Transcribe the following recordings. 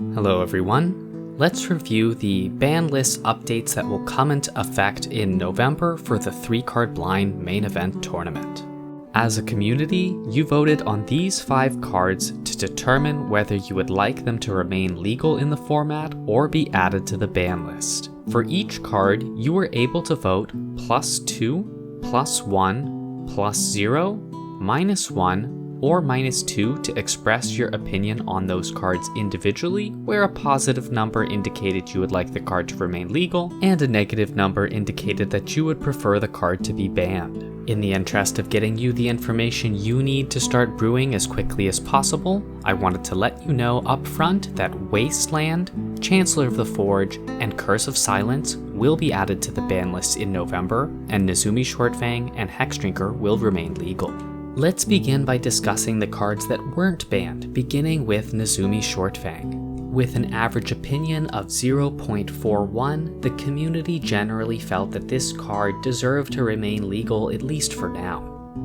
Hello everyone. Let's review the ban list updates that will come into effect in November for the 3-card blind main event tournament. As a community, you voted on these 5 cards to determine whether you would like them to remain legal in the format or be added to the ban list. For each card, you were able to vote +2, +1, +0, -1, or -2 to express your opinion on those cards individually, where a positive number indicated you would like the card to remain legal, and a negative number indicated that you would prefer the card to be banned. In the interest of getting you the information you need to start brewing as quickly as possible, I wanted to let you know up front that Wasteland, Chancellor of the Forge, and Curse of Silence will be added to the ban list in November, and Nezumi Shortfang and Hexdrinker will remain legal. Let's begin by discussing the cards that weren't banned, beginning with Nezumi Shortfang. With an average opinion of 0.41, the community generally felt that this card deserved to remain legal at least for now.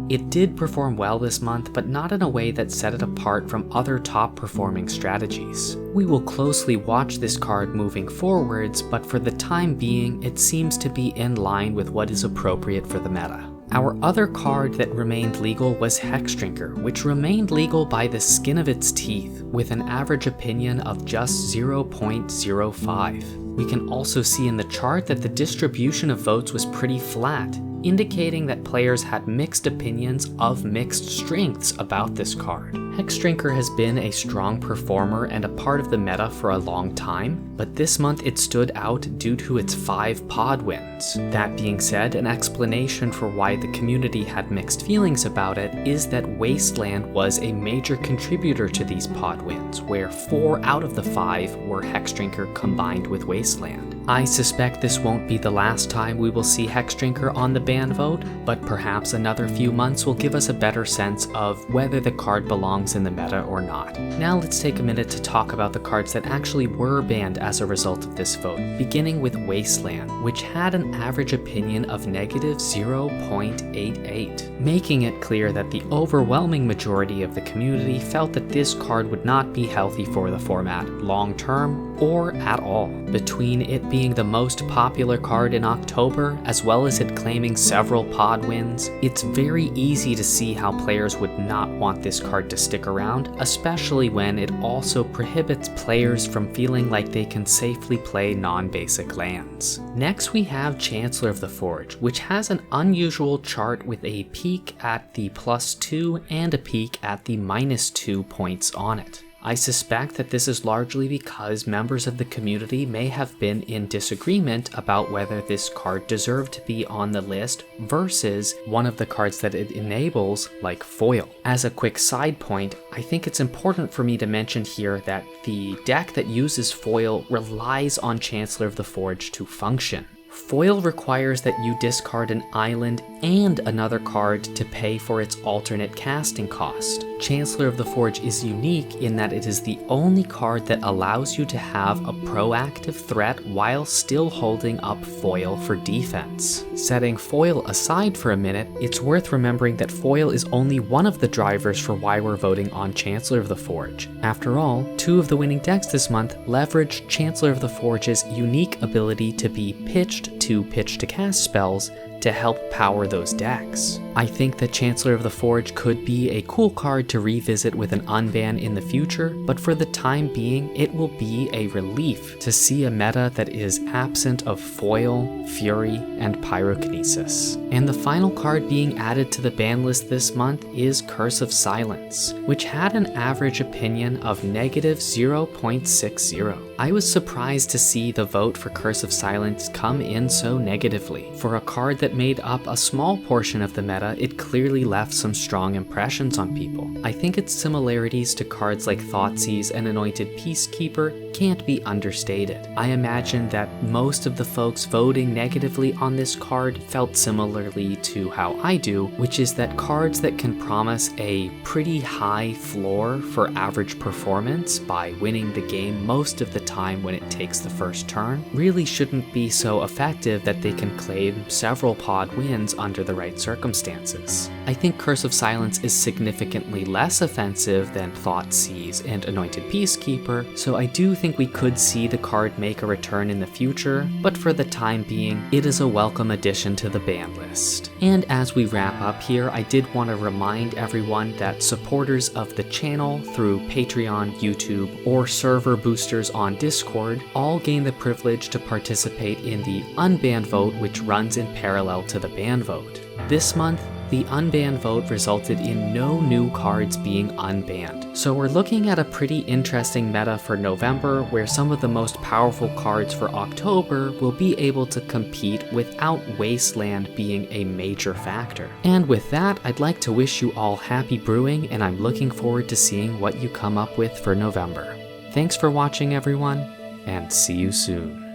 It did perform well this month, but not in a way that set it apart from other top-performing strategies. We will closely watch this card moving forwards, but for the time being, it seems to be in line with what is appropriate for the meta. Our other card that remained legal was Hexdrinker, which remained legal by the skin of its teeth, with an average opinion of just 0.05. We can also see in the chart that the distribution of votes was pretty flat, indicating that players had mixed opinions of mixed strengths about this card. Hexdrinker has been a strong performer and a part of the meta for a long time, but this month it stood out due to its 5 pod wins. That being said, an explanation for why the community had mixed feelings about it is that Wasteland was a major contributor to these pod wins, where 4 out of the 5 were Hexdrinker combined with Wasteland. I suspect this won't be the last time we will see Hexdrinker on the ban vote, but perhaps another few months will give us a better sense of whether the card belongs in the meta or not. Now let's take a minute to talk about the cards that actually were banned as a result of this vote, beginning with Wasteland, which had an average opinion of -0.88, making it clear that the overwhelming majority of the community felt that this card would not be healthy for the format long term or at all. Between it being the most popular card in October, as well as it claiming several pod wins, it's very easy to see how players would not want this card to stick around, especially when it also prohibits players from feeling like they can safely play non-basic lands. Next we have Chancellor of the Forge, which has an unusual chart with a peak at the +2 and a peak at the -2 points on it. I suspect that this is largely because members of the community may have been in disagreement about whether this card deserved to be on the list versus one of the cards that it enables, like Foil. As a quick side point, I think it's important for me to mention here that the deck that uses Foil relies on Chancellor of the Forge to function. Foil requires that you discard an island and another card to pay for its alternate casting cost. Chancellor of the Forge is unique in that it is the only card that allows you to have a proactive threat while still holding up Foil for defense. Setting Foil aside for a minute, it's worth remembering that Foil is only one of the drivers for why we're voting on Chancellor of the Forge. After all, 2 of the winning decks this month leverage Chancellor of the Forge's unique ability to be pitched to cast spells to help power those decks. I think that Chancellor of the Forge could be a cool card to revisit with an unban in the future, but for the time being, it will be a relief to see a meta that is absent of Foil, Fury, and Pyrokinesis. And the final card being added to the ban list this month is Curse of Silence, which had an average opinion of -0.60. I was surprised to see the vote for Curse of Silence come in so negatively. For a card that made up a small portion of the meta, it clearly left some strong impressions on people. I think its similarities to cards like Thoughtseize and Anointed Peacekeeper can't be understated. I imagine that most of the folks voting negatively on this card felt similarly to how I do, which is that cards that can promise a pretty high floor for average performance by winning the game most of the time when it takes the first turn really shouldn't be so effective that they can claim several pod wins under the right circumstances. I think Curse of Silence is significantly less offensive than Thoughtseize and Anointed Peacekeeper, so I do think we could see the card make a return in the future, but for the time being, it is a welcome addition to the ban list. And as we wrap up here, I did want to remind everyone that supporters of the channel through Patreon, YouTube, or server boosters on Discord all gain the privilege to participate in the Unbanned Vote, which runs in parallel to the ban vote. This month, the Unbanned Vote resulted in no new cards being unbanned, so we're looking at a pretty interesting meta for November where some of the most powerful cards for October will be able to compete without Wasteland being a major factor. And with that, I'd like to wish you all happy brewing, and I'm looking forward to seeing what you come up with for November. Thanks for watching, everyone, and see you soon.